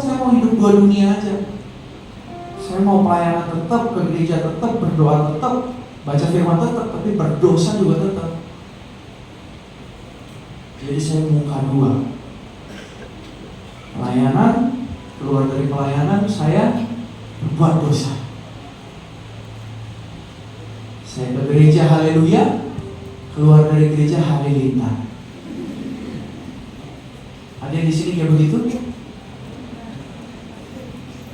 saya mau hidup dua dunia aja. Saya mau pelayanan tetap, ke gereja tetap, berdoa tetap, baca firman tetap, tapi berdosa juga tetap. Jadi saya muka dua. Pelayanan, keluar dari pelayanan saya berbuat dosa. Saya ke gereja haleluya, keluar dari gereja haleluya. Ada di sini kayak begitu?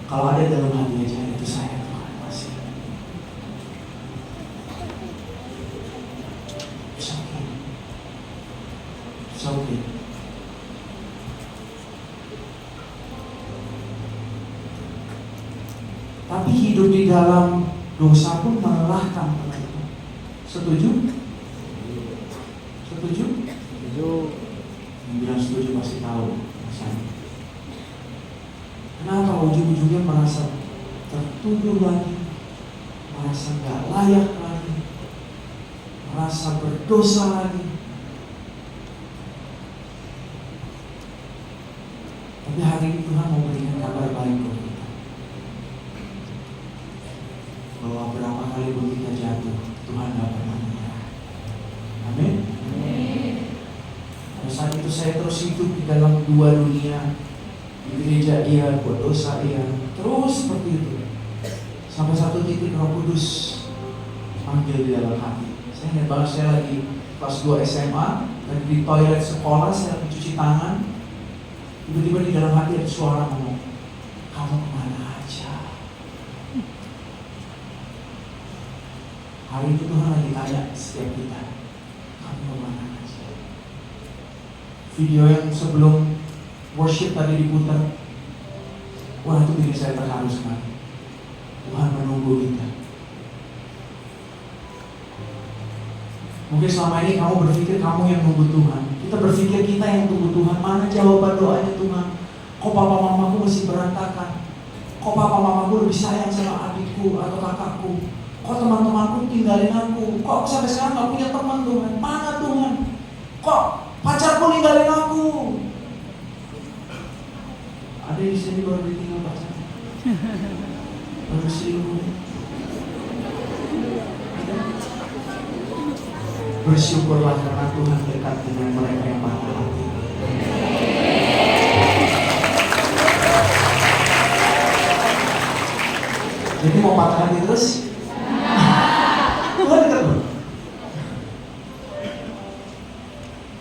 Kalau ada dalam hati aja, itu saya Tuhan masih. It's okay. It's okay. Tapi hidup di dalam dosa pun melelahkan, teman-teman. Setuju? Setuju? Setuju. Yang bilang setuju pasti tahu rasanya. Kenapa ujung-ujungnya merasa tertuduh lagi, merasa gak layak lagi, merasa berdosa lagi. Tapi hari ini Tuhan mau berikan kabar baik buat kita, bahwa berapa kali pun kita jatuh, Tuhan gak pernah menyerah. Amin. Pada saat itu saya terus hidup di dalam dua dunia. Di gereja iya, buat dosa iya, terus seperti itu. Sampai satu titik Roh Kudus manggil di dalam hati. Saya ingat banget, saya lagi kelas 2 SMA, lagi di toilet sekolah, saya lagi cuci tangan. Tiba-tiba di dalam hati ada suara ngomong, kamu kemana aja? Hari itu Tuhan lagi tanya setiap kita, kamu kemana aja? Video yang sebelum worship tadi diputar, wah itu bikin saya terharu sekali. Tuhan menunggu kita. Mungkin selama ini kamu berpikir kamu yang nunggu Tuhan. Kita berpikir kita yang tunggu Tuhan. Mana jawaban doanya Tuhan? Kok papa mamaku masih berantakan? Kok papa mamaku lebih sayang sama adikku atau kakakku? Kok teman-temanku tinggalin aku? Kok aku sampai sekarang gak punya teman Tuhan? Mana Tuhan? Kok pacarku ninggalin aku? Ada di sini baru ditinggal pacar, baru selingkuh. Bersyukurlah karena Tuhan dekat dengan mereka yang patah hati. Jadi mau patah hati terus? Tuhan dekat loh.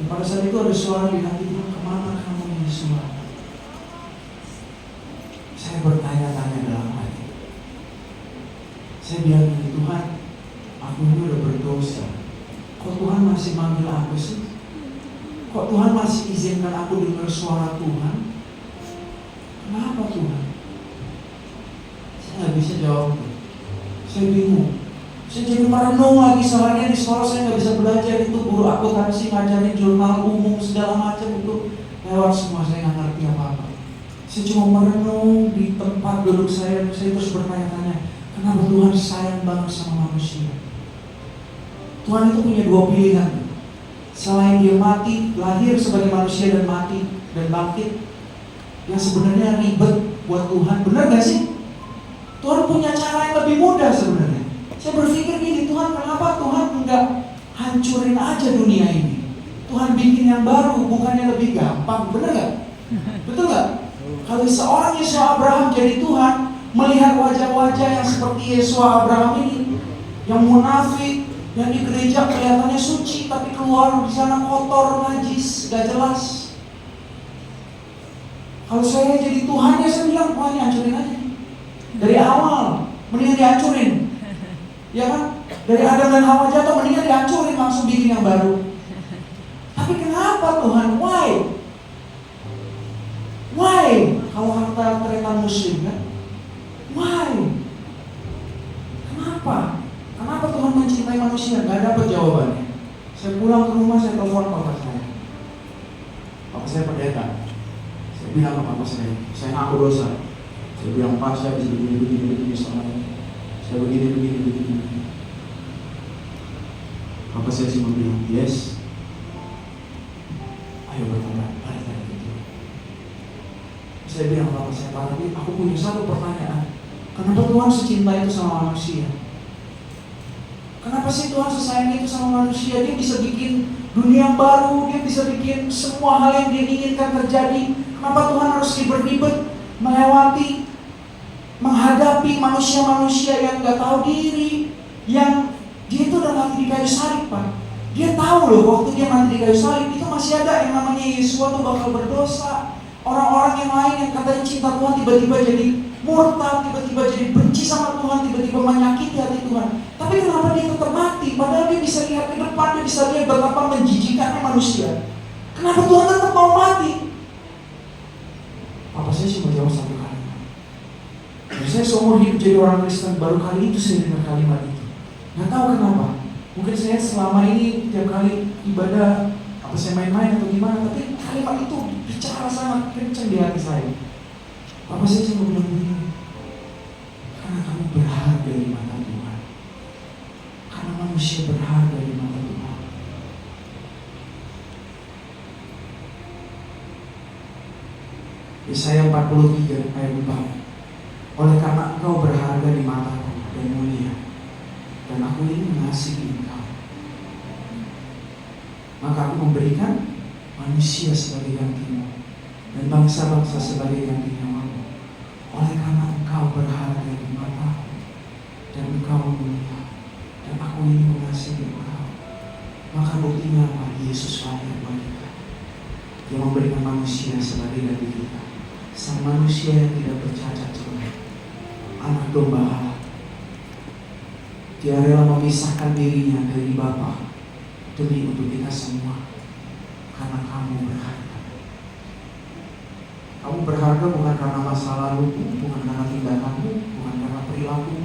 Pada saat itu ada suara di hati Tuhan, kemana kamu Yesus? Saya bertanya-tanya dalam hati. Saya bilang ke Tuhan, aku ini udah berdosa. Kok Tuhan masih manggil aku sih? Kok Tuhan masih izinkan aku dengar suara Tuhan? Kenapa Tuhan? Saya nggak bisa jawab. Saya bingung. Saya jadi merenung lagi, seharian di sekolah saya nggak bisa belajar. Itu guru akuntansi ngajarin jurnal umum segala macam itu lewat semua, saya nggak ngerti apa-apa. Saya cuma merenung di tempat duduk saya terus bertanya-tanya, kenapa Tuhan sayang banget sama manusia? Tuhan itu punya dua pilihan. Selain dia mati, lahir sebagai manusia dan mati dan bangkit, yang sebenarnya ribet buat Tuhan, benar gak sih? Tuhan punya cara yang lebih mudah sebenarnya. Saya berpikir gini, Tuhan kenapa Tuhan enggak hancurin aja dunia ini? Tuhan bikin yang baru, bukannya lebih gampang, benar gak? Betul gak? Kalau seorang Yesua Abraham jadi Tuhan, melihat wajah-wajah yang seperti Yesua Abraham ini, yang munafik, yang di gereja kelihatannya suci, tapi keluar di sana kotor, najis, gak jelas. Kalau saya jadi Tuhan, ya saya bilang, wah ini hancurin aja. Dari awal, mendingan dihancurin. Ya kan? Dari Adam dan Hawa jatuh, mendingan dihancurin, langsung bikin yang baru. Tapi kenapa Tuhan? Why? Why? Kalau harta kereta muslim kan? Why? Kenapa? Kenapa Tuhan mencintai manusia? Gak dapat jawabannya. Saya pulang ke rumah, saya telepon papa saya. Papa saya pendeta. Saya bilang ke papa saya ngaku dosa. Saya bilang, Pak, saya bisa begini selama ini. Saya begini. Papa saya cuma bilang, yes. Ayo bertobat, balik lagi gitu. Saya bilang sama saya, tapi aku punya satu pertanyaan. Kenapa Tuhan secinta itu sama manusia? Kenapa sih Tuhan sesayang itu sama manusia? Dia bisa bikin dunia yang baru, dia bisa bikin semua hal yang dia inginkan terjadi. Kenapa Tuhan harus ribet-ribet melewati, menghadapi manusia-manusia yang gak tahu diri, yang dia itu udah mati di kayu salib, Pak. Dia tahu loh, waktu dia mati di kayu salib itu masih ada yang namanya Yesus tuh bakal berdosa. Orang-orang yang lain yang katanya cinta Tuhan tiba-tiba jadi murtad, tiba-tiba jadi benci sama Tuhan, tiba-tiba menyakiti hati Tuhan. Tapi kenapa dia tetap mati? Padahal dia bisa lihat ke depan, dia bisa lihat betapa menjijikannya manusia. Kenapa Tuhan tetap mau mati? Apa saya cuma jawab satu kalimat. Saya seumur hidup jadi orang Kristen, baru kali itu saya dengar kalimat itu. Nggak tahu kenapa. Mungkin saya selama ini tiap kali ibadah, apa saya main-main atau gimana, tapi kalimat itu bicara sangat kencang di hati saya. Apa saya cuma bilang begini, karena kamu berharga di mata Tuhan. Karena manusia berharga di mata Tuhan. Yesaya 43 ayat 4. Oleh karena engkau berharga di mataku dan mulia, dan aku ini mengasihi engkau, maka aku memberikan manusia sebagai gantimu dan bangsa-bangsa sebagai ganti nyawamu. Oleh karena engkau berharga di mataku dan engkau mulia, dan aku ini mengasihi engkau, maka buktinya apa? Yesus lahir buat kita. Dia memberikan manusia sebagai ganti kita, sang manusia yang tidak bercacat celah, anak domba Allah. Dia rela memisahkan dirinya dari Bapa demi untuk kita semua. Karena kamu berharga. Kamu berharga bukan karena masa lalu, bukan karena tindakanmu, bukan karena perilaku.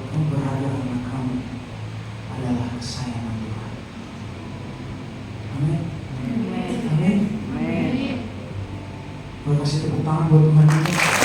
Kamu berharga karena kamu adalah kesayangan Tuhan. Amin. Amin. Amin. Boleh kasih tepuk tangan buat Tuhan.